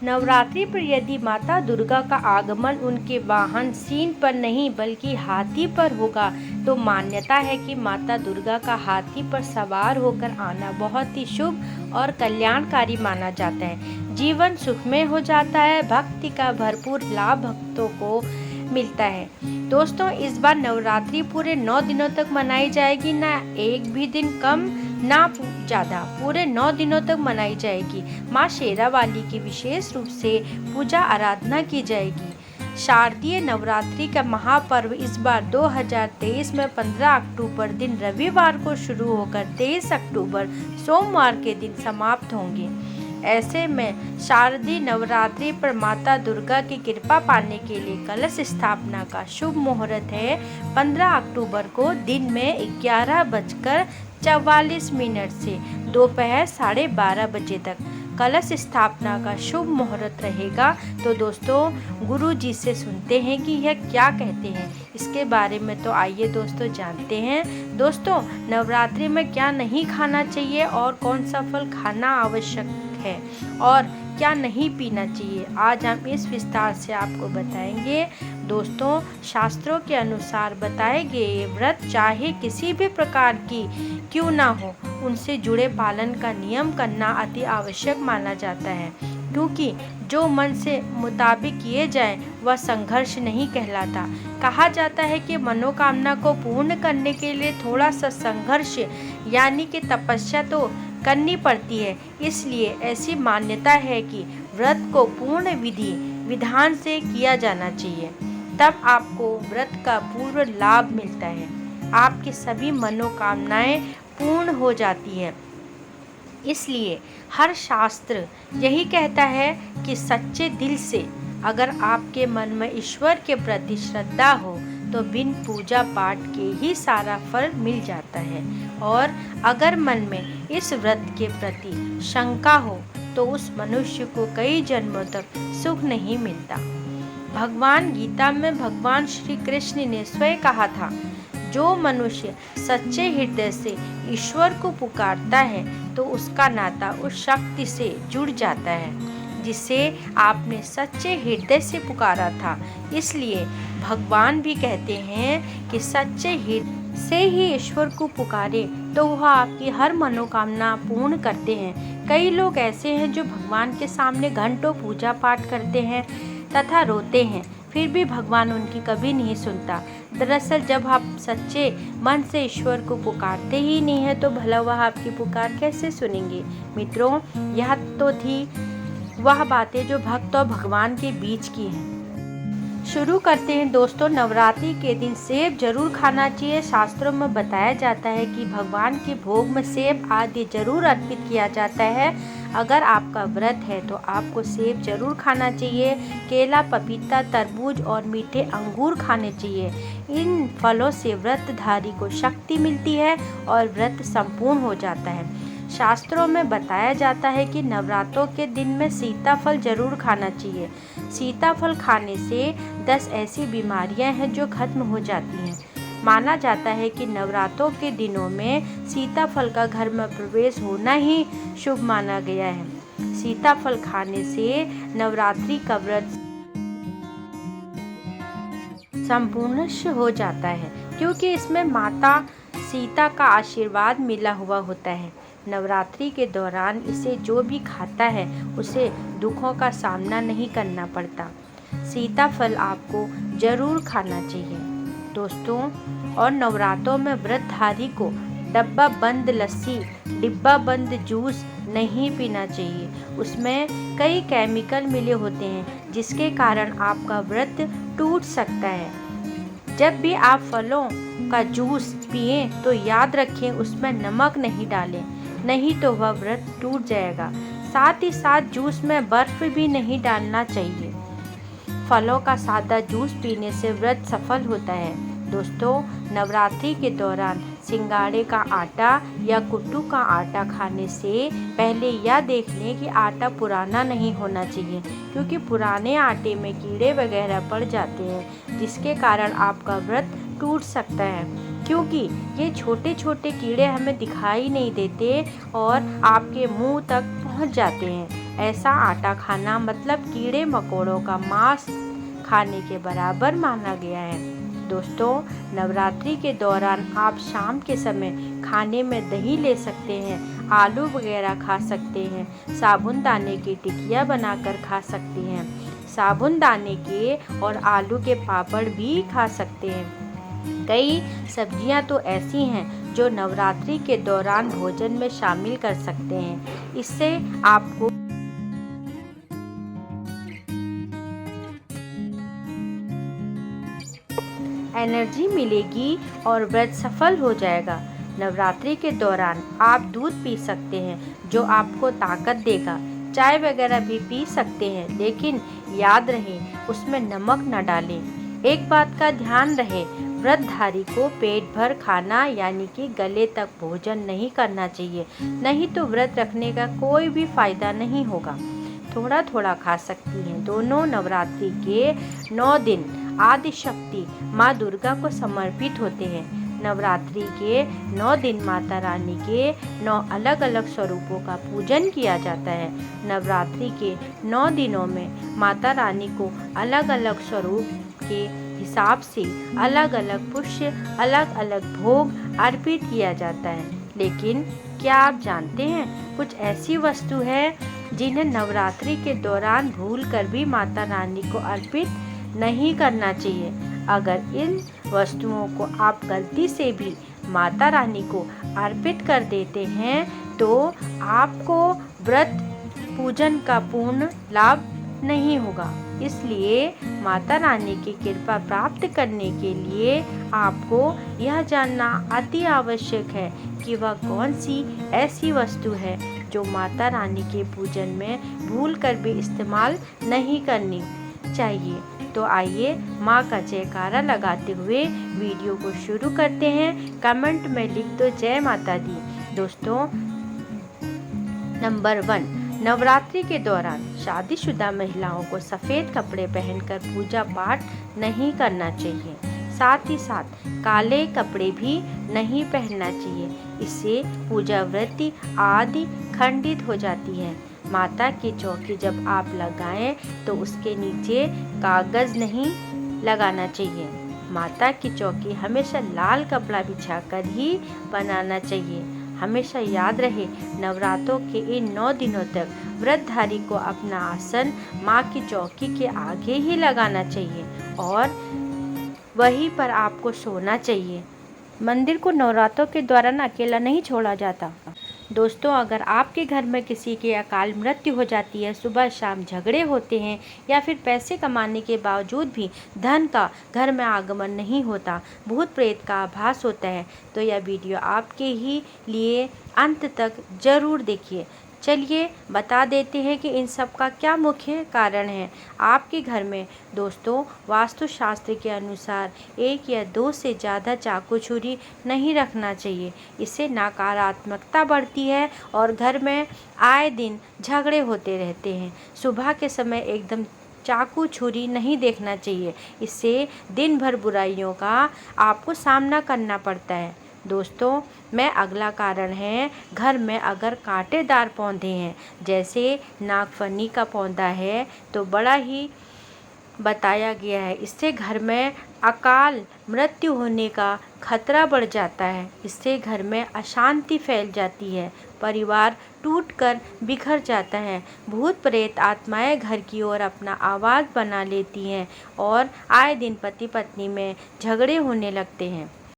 नवरात्रि पर यदि माता दुर्गा का आगमन उनके वाहन सिंह पर नहीं बल्कि हाथी पर होगा तो मान्यता है कि माता दुर्गा का हाथी पर सवार होकर आना बहुत ही शुभ और कल्याणकारी माना जाता है। जीवन सुखमय हो जाता है। भक्ति का भरपूर लाभ भक्तों को मिलता है। दोस्तों, इस बार नवरात्रि पूरे 9 दिनों तक मनाई जाएगी, ना एक भी दिन कम ना ज़्यादा, पूरे 9 दिनों तक मनाई जाएगी। माँ शेरावाली की विशेष रूप से पूजा आराधना की जाएगी। शारदीय नवरात्रि का महापर्व इस बार 2023 में 15 अक्टूबर दिन रविवार को शुरू होकर 23 अक्टूबर सोमवार के दिन समाप्त होंगे। ऐसे में शारदीय नवरात्रि पर माता दुर्गा की कृपा पाने के लिए कलश स्थापना का शुभ मुहूर्त है 15 अक्टूबर को दिन में 11:44 से दोपहर 12:30 बजे तक कलश स्थापना का शुभ मुहूर्त रहेगा। तो दोस्तों, गुरु जी से सुनते हैं कि यह क्या कहते हैं इसके बारे में। तो आइए दोस्तों जानते हैं। दोस्तों, नवरात्रि में क्या नहीं खाना चाहिए और कौन सा फल खाना आवश्यक है और क्या नहीं पीना चाहिए, आज हम इस विस्तार से आपको बताएंगे। दोस्तों, शास्त्रों के अनुसार बताए गए व्रत चाहे किसी भी प्रकार की क्यों ना हो, उनसे जुड़े पालन का नियम करना अति आवश्यक माना जाता है, क्योंकि जो मन से मुताबिक किए जाए वह संघर्ष नहीं कहलाता। कहा जाता है कि मनोकामना को पूर्ण करने के लिए थोड़ा सा संघर्ष यानी कि तपस्या तो करनी पड़ती है। इसलिए ऐसी मान्यता है कि व्रत को पूर्ण विधि विधान से किया जाना चाहिए, तब आपको व्रत का पूर्ण लाभ मिलता है। आपकी सभी मनोकामनाएं पूर्ण हो जाती है। इसलिए हर शास्त्र यही कहता है कि सच्चे दिल से अगर आपके मन में ईश्वर के प्रति श्रद्धा हो तो बिन पूजा पाठ के ही सारा फल मिल जाता है, और अगर मन में इस व्रत के प्रति शंका हो तो उस मनुष्य को कई जन्मों तक सुख नहीं मिलता। भगवान गीता में भगवान श्री कृष्ण ने स्वयं कहा था, जो मनुष्य सच्चे हृदय से ईश्वर को पुकारता है तो उसका नाता उस शक्ति से जुड़ जाता है जिसे आपने सच्चे हृदय से पुकारा था। इसलिए भगवान भी कहते हैं कि सच्चे हृदय से ही ईश्वर को पुकारे तो वह आपकी हर मनोकामना पूर्ण करते हैं। कई लोग ऐसे हैं जो भगवान के सामने घंटों पूजा पाठ करते हैं तथा रोते हैं, फिर भी भगवान उनकी कभी नहीं सुनता। दरअसल जब आप सच्चे मन से ईश्वर को पुकारते ही नहीं है तो भला वह आपकी पुकार कैसे सुनेंगे। मित्रों, यह तो थी वह बातें जो भक्त और भगवान के बीच की हैं। शुरू करते हैं दोस्तों। नवरात्रि के दिन सेब जरूर खाना चाहिए। शास्त्रों में बताया जाता है कि भगवान के भोग में सेब आदि जरूर अर्पित किया जाता है। अगर आपका व्रत है तो आपको सेब जरूर खाना चाहिए। केला, पपीता, तरबूज और मीठे अंगूर खाने चाहिए। इन फलों से व्रतधारी को शक्ति मिलती है और व्रत संपूर्ण हो जाता है। शास्त्रों में बताया जाता है कि नवरात्रों के दिन में सीताफल जरूर खाना चाहिए। सीताफल खाने से 10 ऐसी बीमारियां हैं जो खत्म हो जाती हैं। माना जाता है कि नवरात्रों के दिनों में सीताफल का घर में प्रवेश होना ही शुभ माना गया है। सीताफल खाने से नवरात्रि का व्रत संपूर्ण हो जाता है, क्योंकि इसमें माता सीता का आशीर्वाद मिला हुआ होता है। नवरात्रि के दौरान इसे जो भी खाता है उसे दुखों का सामना नहीं करना पड़ता। सीताफल आपको जरूर खाना चाहिए दोस्तों। और नवरात्रों में व्रतधारी को डब्बा बंद लस्सी, डिब्बा बंद जूस नहीं पीना चाहिए। उसमें कई केमिकल मिले होते हैं जिसके कारण आपका व्रत टूट सकता है। जब भी आप फलों का जूस पिएं तो याद रखें उसमें नमक नहीं डालें, नहीं तो वह व्रत टूट जाएगा। साथ ही साथ जूस में बर्फ भी नहीं डालना चाहिए। फलों का सादा जूस पीने से व्रत सफल होता है। दोस्तों, नवरात्रि के दौरान सिंगाड़े का आटा या कुट्टू का आटा खाने से पहले यह देख लें कि आटा पुराना नहीं होना चाहिए, क्योंकि पुराने आटे में कीड़े वगैरह पड़ जाते हैं जिसके कारण आपका व्रत टूट सकता है। क्योंकि ये छोटे छोटे कीड़े हमें दिखाई नहीं देते और आपके मुंह तक पहुंच जाते हैं। ऐसा आटा खाना मतलब कीड़े मकोड़ों का मांस खाने के बराबर माना गया है। दोस्तों, नवरात्रि के दौरान आप शाम के समय खाने में दही ले सकते हैं, आलू वगैरह खा सकते हैं, साबूनदाने की टिकिया बनाकर खा सकते हैं, साबूनदाने के और आलू के पापड़ भी खा सकते हैं। कई सब्जियां तो ऐसी हैं जो नवरात्रि के दौरान भोजन में शामिल कर सकते हैं। इससे आपको एनर्जी मिलेगी और व्रत सफल हो जाएगा। नवरात्रि के दौरान आप दूध पी सकते हैं जो आपको ताकत देगा। चाय वगैरह भी पी सकते हैं, लेकिन याद रहे उसमें नमक न डालें। एक बात का ध्यान रहे, व्रतधारी को पेट भर खाना यानी कि गले तक भोजन नहीं करना चाहिए, नहीं तो व्रत रखने का कोई भी फायदा नहीं होगा। थोड़ा थोड़ा खा सकती हैं। दोनों नवरात्रि के 9 दिन आदि शक्ति माँ दुर्गा को समर्पित होते हैं। नवरात्रि के 9 दिन माता रानी के 9 अलग अलग स्वरूपों का पूजन किया जाता है। नवरात्रि के 9 दिनों में माता रानी को अलग अलग स्वरूप के हिसाब से अलग अलग पुष्य, अलग अलग भोग अर्पित किया जाता है। लेकिन क्या आप जानते हैं, कुछ ऐसी वस्तु है जिन्हें नवरात्रि के दौरान भूलकर भी माता रानी को अर्पित नहीं करना चाहिए। अगर इन वस्तुओं को आप गलती से भी माता रानी को अर्पित कर देते हैं तो आपको व्रत पूजन का पूर्ण लाभ नहीं होगा। इसलिए माता रानी की कृपा प्राप्त करने के लिए आपको यह जानना अति आवश्यक है कि वह कौन सी ऐसी वस्तु है जो माता रानी के पूजन में भूलकर भी इस्तेमाल नहीं करनी चाहिए। तो आइए माँ का जयकारा लगाते हुए वीडियो को शुरू करते हैं। कमेंट में लिख दो जय माता दी। दोस्तों, नंबर 1, नवरात्रि के दौरान शादीशुदा महिलाओं को सफ़ेद कपड़े पहनकर पूजा पाठ नहीं करना चाहिए। साथ ही साथ काले कपड़े भी नहीं पहनना चाहिए। इससे पूजा वृत्ति आदि खंडित हो जाती है। माता की चौकी जब आप लगाएं तो उसके नीचे कागज़ नहीं लगाना चाहिए। माता की चौकी हमेशा लाल कपड़ा बिछाकर ही बनाना चाहिए। हमेशा याद रहे, नवरात्रों के इन 9 दिनों तक व्रतधारी को अपना आसन माँ की चौकी के आगे ही लगाना चाहिए और वहीं पर आपको सोना चाहिए। मंदिर को नवरात्रों के दौरान अकेला नहीं छोड़ा जाता। दोस्तों, अगर आपके घर में किसी की अकाल मृत्यु हो जाती है, सुबह शाम झगड़े होते हैं या फिर पैसे कमाने के बावजूद भी धन का घर में आगमन नहीं होता, भूत प्रेत का आभास होता है, तो यह वीडियो आपके ही लिए अंत तक ज़रूर देखिए। चलिए बता देते हैं कि इन सब का क्या मुख्य कारण है। आपके घर में दोस्तों वास्तुशास्त्र के अनुसार 1 या 2 से ज़्यादा चाकू छुरी नहीं रखना चाहिए। इससे नकारात्मकता बढ़ती है और घर में आए दिन झगड़े होते रहते हैं। सुबह के समय एकदम चाकू छुरी नहीं देखना चाहिए। इससे दिन भर बुराइयों का आपको सामना करना पड़ता है। दोस्तों, मैं अगला कारण है, घर में अगर कांटेदार पौधे हैं, जैसे नागफनी का पौधा है, तो बड़ा ही बताया गया है, इससे घर में अकाल मृत्यु होने का खतरा बढ़ जाता है। इससे घर में अशांति फैल जाती है, परिवार टूटकर बिखर जाता है, भूत प्रेत आत्माएं घर की ओर अपना आवाज़ बना लेती हैं और आए दिन पति पत्नी में झगड़े होने लगते हैं।